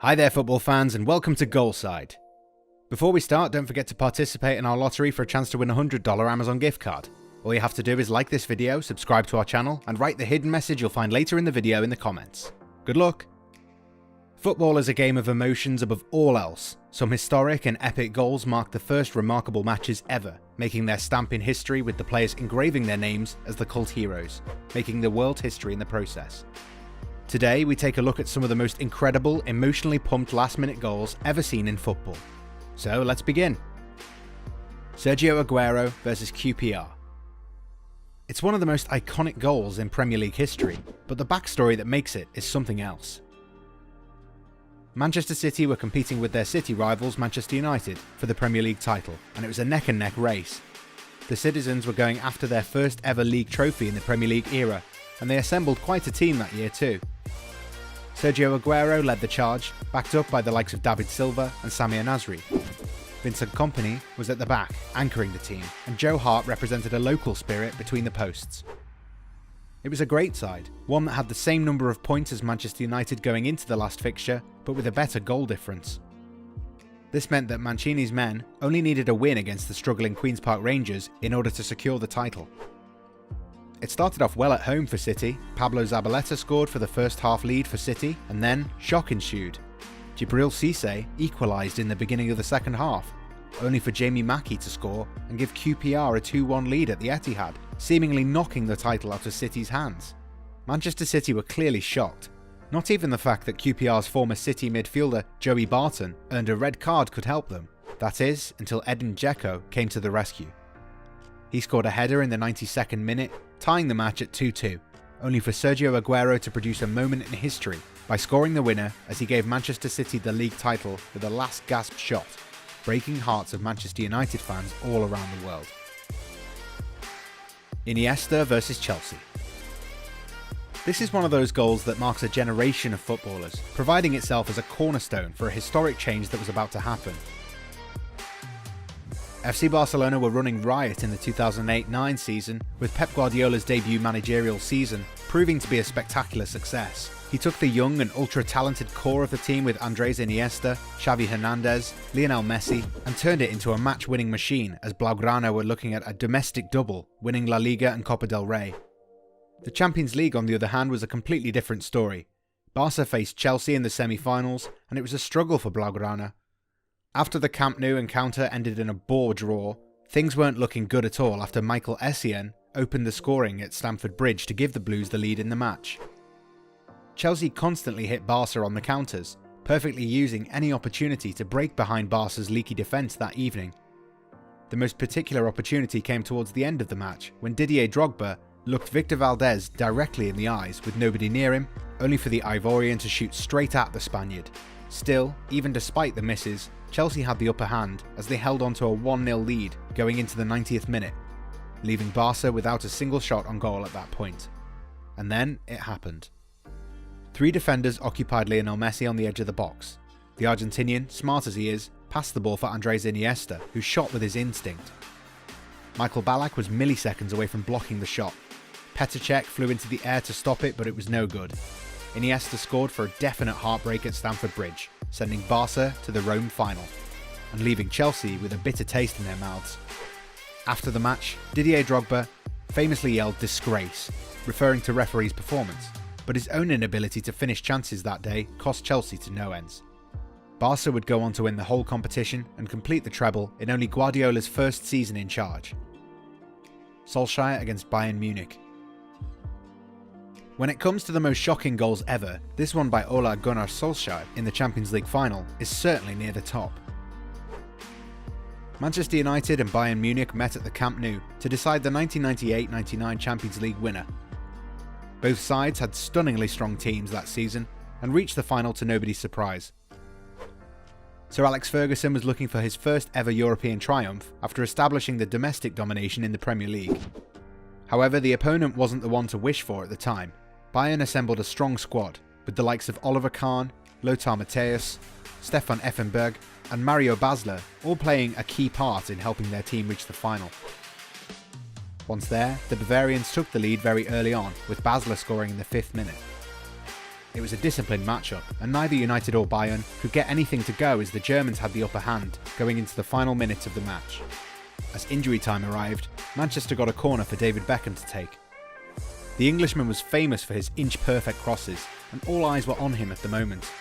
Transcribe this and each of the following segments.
Hi there football fans and welcome to Goalside. Before we start, don't forget to participate in our lottery for a chance to win a $100 Amazon gift card. All you have to do is like this video, subscribe to our channel and write the hidden message you'll find later in the video in the comments. Good luck! Football is a game of emotions above all else. Some historic and epic goals mark the first remarkable matches ever, making their stamp in history with the players engraving their names as the cult heroes, making the world history in the process. Today, we take a look at some of the most incredible, emotionally pumped last-minute goals ever seen in football. So let's begin. Sergio Aguero versus QPR. It's one of the most iconic goals in Premier League history, but the backstory that makes it is something else. Manchester City were competing with their city rivals Manchester United for the Premier League title, and it was a neck-and-neck race. The citizens were going after their first ever league trophy in the Premier League era, and they assembled quite a team that year too. Sergio Aguero led the charge, backed up by the likes of David Silva and Samir Nasri. Vincent Kompany was at the back, anchoring the team, and Joe Hart represented a local spirit between the posts. It was a great side, one that had the same number of points as Manchester United going into the last fixture, but with a better goal difference. This meant that Mancini's men only needed a win against the struggling Queen's Park Rangers in order to secure the title. It started off well at home for City. Pablo Zabaleta scored for the first half lead for City, and then shock ensued. Djibril Cissé equalised in the beginning of the second half, only for Jamie Mackie to score and give QPR a 2-1 lead at the Etihad, seemingly knocking the title out of City's hands. Manchester City were clearly shocked. Not even the fact that QPR's former City midfielder Joey Barton earned a red card could help them. That is, until Edin Dzeko came to the rescue. He scored a header in the 92nd minute, tying the match at 2-2, only for Sergio Aguero to produce a moment in history by scoring the winner as he gave Manchester City the league title with a last gasp shot, breaking hearts of Manchester United fans all around the world. Iniesta versus Chelsea. This is one of those goals that marks a generation of footballers, providing itself as a cornerstone for a historic change that was about to happen. FC Barcelona were running riot in the 2008-09 season, with Pep Guardiola's debut managerial season proving to be a spectacular success. He took the young and ultra-talented core of the team with Andres Iniesta, Xavi Hernandez, Lionel Messi, and turned it into a match-winning machine as Blaugrana were looking at a domestic double, winning La Liga and Copa del Rey. The Champions League, on the other hand, was a completely different story. Barca faced Chelsea in the semi-finals, and it was a struggle for Blaugrana. After the Camp Nou encounter ended in a bore draw, things weren't looking good at all after Michael Essien opened the scoring at Stamford Bridge to give the Blues the lead in the match. Chelsea constantly hit Barca on the counters, perfectly using any opportunity to break behind Barca's leaky defence that evening. The most particular opportunity came towards the end of the match, when Didier Drogba looked Victor Valdez directly in the eyes with nobody near him, only for the Ivorian to shoot straight at the Spaniard. Still, even despite the misses, Chelsea had the upper hand as they held on to a 1-0 lead going into the 90th minute, leaving Barca without a single shot on goal at that point. And then it happened. Three defenders occupied Lionel Messi on the edge of the box. The Argentinian, smart as he is, passed the ball for Andres Iniesta, who shot with his instinct. Michael Ballack was milliseconds away from blocking the shot. Petr Cech flew into the air to stop it, but it was no good. Iniesta scored for a definite heartbreak at Stamford Bridge, sending Barca to the Rome final, and leaving Chelsea with a bitter taste in their mouths. After the match, Didier Drogba famously yelled "disgrace," referring to referee's performance, but his own inability to finish chances that day cost Chelsea to no ends. Barca would go on to win the whole competition and complete the treble in only Guardiola's first season in charge. Solskjaer against Bayern Munich. When it comes to the most shocking goals ever, this one by Ole Gunnar Solskjaer in the Champions League final is certainly near the top. Manchester United and Bayern Munich met at the Camp Nou to decide the 1998-99 Champions League winner. Both sides had stunningly strong teams that season and reached the final to nobody's surprise. Sir Alex Ferguson was looking for his first ever European triumph after establishing the domestic domination in the Premier League. However, the opponent wasn't the one to wish for at the time. Bayern assembled a strong squad, with the likes of Oliver Kahn, Lothar Matthäus, Stefan Effenberg and Mario Basler all playing a key part in helping their team reach the final. Once there, the Bavarians took the lead very early on, with Basler scoring in the 5th minute. It was a disciplined matchup, and neither United or Bayern could get anything to go as the Germans had the upper hand going into the final minutes of the match. As injury time arrived, Manchester got a corner for David Beckham to take. The Englishman was famous for his inch-perfect crosses, and all eyes were on him at the moment.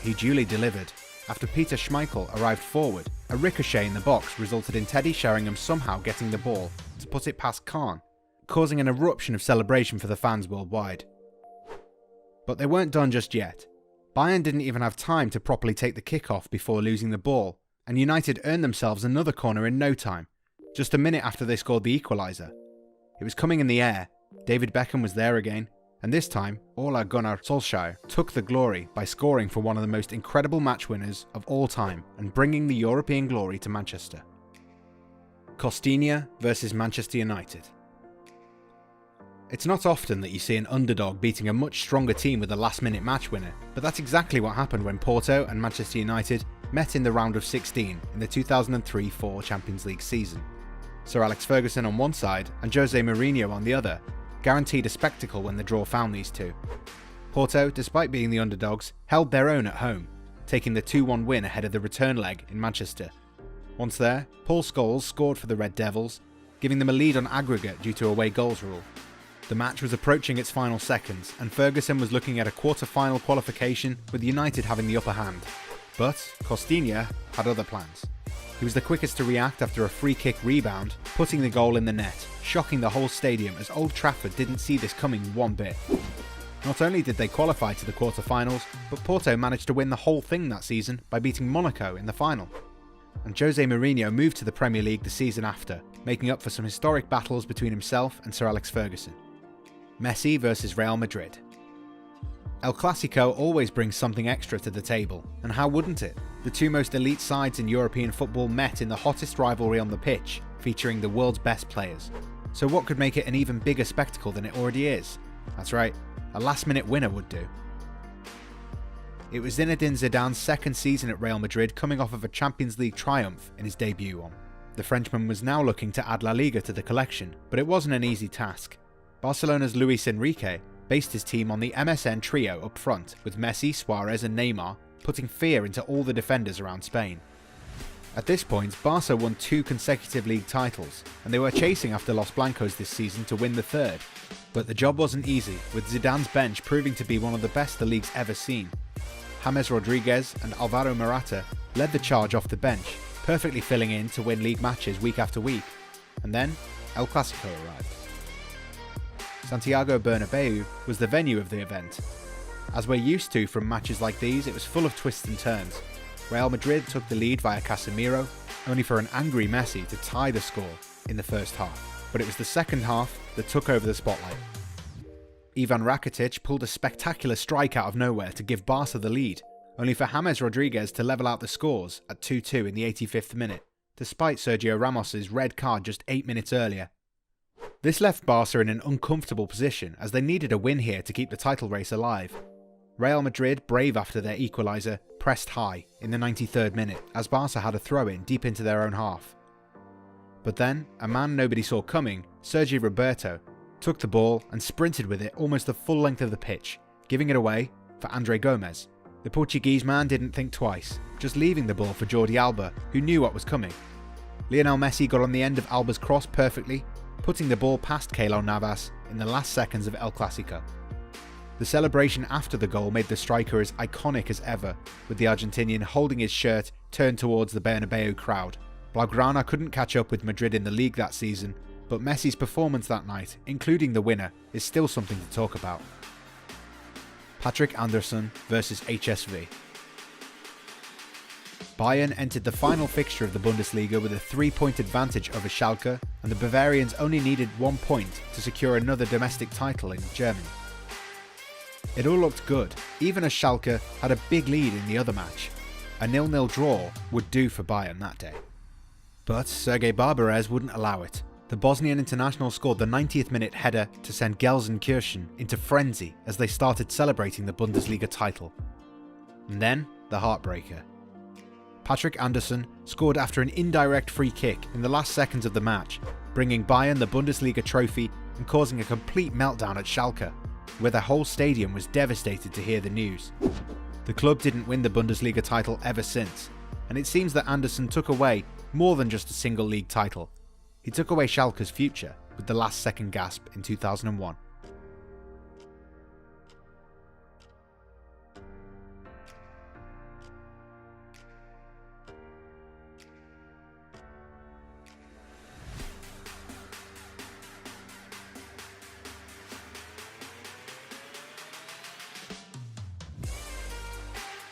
He duly delivered. After Peter Schmeichel arrived forward, a ricochet in the box resulted in Teddy Sheringham somehow getting the ball to put it past Kahn, causing an eruption of celebration for the fans worldwide. But they weren't done just yet. Bayern didn't even have time to properly take the kick-off before losing the ball, and United earned themselves another corner in no time, just a minute after they scored the equaliser. It was coming in the air, David Beckham was there again, and this time, Ole Gunnar Solskjaer took the glory by scoring for one of the most incredible match winners of all time and bringing the European glory to Manchester. Costinha versus Manchester United. It's not often that you see an underdog beating a much stronger team with a last-minute match winner, but that's exactly what happened when Porto and Manchester United met in the round of 16 in the 2003-04 Champions League season. Sir Alex Ferguson on one side and Jose Mourinho on the other guaranteed a spectacle when the draw found these two. Porto, despite being the underdogs, held their own at home, taking the 2-1 win ahead of the return leg in Manchester. Once there, Paul Scholes scored for the Red Devils, giving them a lead on aggregate due to away goals rule. The match was approaching its final seconds, and Ferguson was looking at a quarter-final qualification with United having the upper hand. But Costinha had other plans. He was the quickest to react after a free kick rebound, putting the goal in the net, shocking the whole stadium as Old Trafford didn't see this coming one bit. Not only did they qualify to the quarter-finals, but Porto managed to win the whole thing that season by beating Monaco in the final. And Jose Mourinho moved to the Premier League the season after, making up for some historic battles between himself and Sir Alex Ferguson. Messi versus Real Madrid. El Clasico always brings something extra to the table, and how wouldn't it? The two most elite sides in European football met in the hottest rivalry on the pitch, featuring the world's best players. So what could make it an even bigger spectacle than it already is? That's right, a last-minute winner would do. It was Zinedine Zidane's second season at Real Madrid, coming off of a Champions League triumph in his debut on. The Frenchman was now looking to add La Liga to the collection, but it wasn't an easy task. Barcelona's Luis Enrique based his team on the MSN trio up front, with Messi, Suarez and Neymar putting fear into all the defenders around Spain. At this point, Barca won 2 consecutive league titles, and they were chasing after Los Blancos this season to win the third. But the job wasn't easy, with Zidane's bench proving to be one of the best the league's ever seen. James Rodriguez and Alvaro Morata led the charge off the bench, perfectly filling in to win league matches week after week. And then, El Clasico arrived. Santiago Bernabeu was the venue of the event. As we're used to from matches like these, it was full of twists and turns. Real Madrid took the lead via Casemiro, only for an angry Messi to tie the score in the first half. But it was the second half that took over the spotlight. Ivan Rakitic pulled a spectacular strike out of nowhere to give Barca the lead, only for James Rodriguez to level out the scores at 2-2 in the 85th minute, despite Sergio Ramos's red card just 8 minutes earlier. This left Barca in an uncomfortable position as they needed a win here to keep the title race alive. Real Madrid, brave after their equaliser, pressed high in the 93rd minute as Barca had a throw-in deep into their own half. But then, a man nobody saw coming, Sergi Roberto, took the ball and sprinted with it almost the full length of the pitch, giving it away for André Gomes. The Portuguese man didn't think twice, just leaving the ball for Jordi Alba, who knew what was coming. Lionel Messi got on the end of Alba's cross perfectly, putting the ball past Keylor Navas in the last seconds of El Clasico. The celebration after the goal made the striker as iconic as ever, with the Argentinian holding his shirt turned towards the Bernabeu crowd. Blaugrana couldn't catch up with Madrid in the league that season, but Messi's performance that night, including the winner, is still something to talk about. Patrick Andersson versus HSV. Bayern entered the final fixture of the Bundesliga with a 3-point advantage over Schalke, and the Bavarians only needed 1 point to secure another domestic title in Germany. It all looked good, even as Schalke had a big lead in the other match. A 0-0 draw would do for Bayern that day. But Sergei Barbarez wouldn't allow it. The Bosnian international scored the 90th minute header to send Gelsenkirchen into frenzy as they started celebrating the Bundesliga title. And then, the heartbreaker. Patrick Andersson scored after an indirect free kick in the last seconds of the match, bringing Bayern the Bundesliga trophy and causing a complete meltdown at Schalke. where the whole stadium was devastated to hear the news. The club didn't win the Bundesliga title ever since, and it seems that Anderson took away more than just a single league title. He took away Schalke's future with the last second gasp in 2001.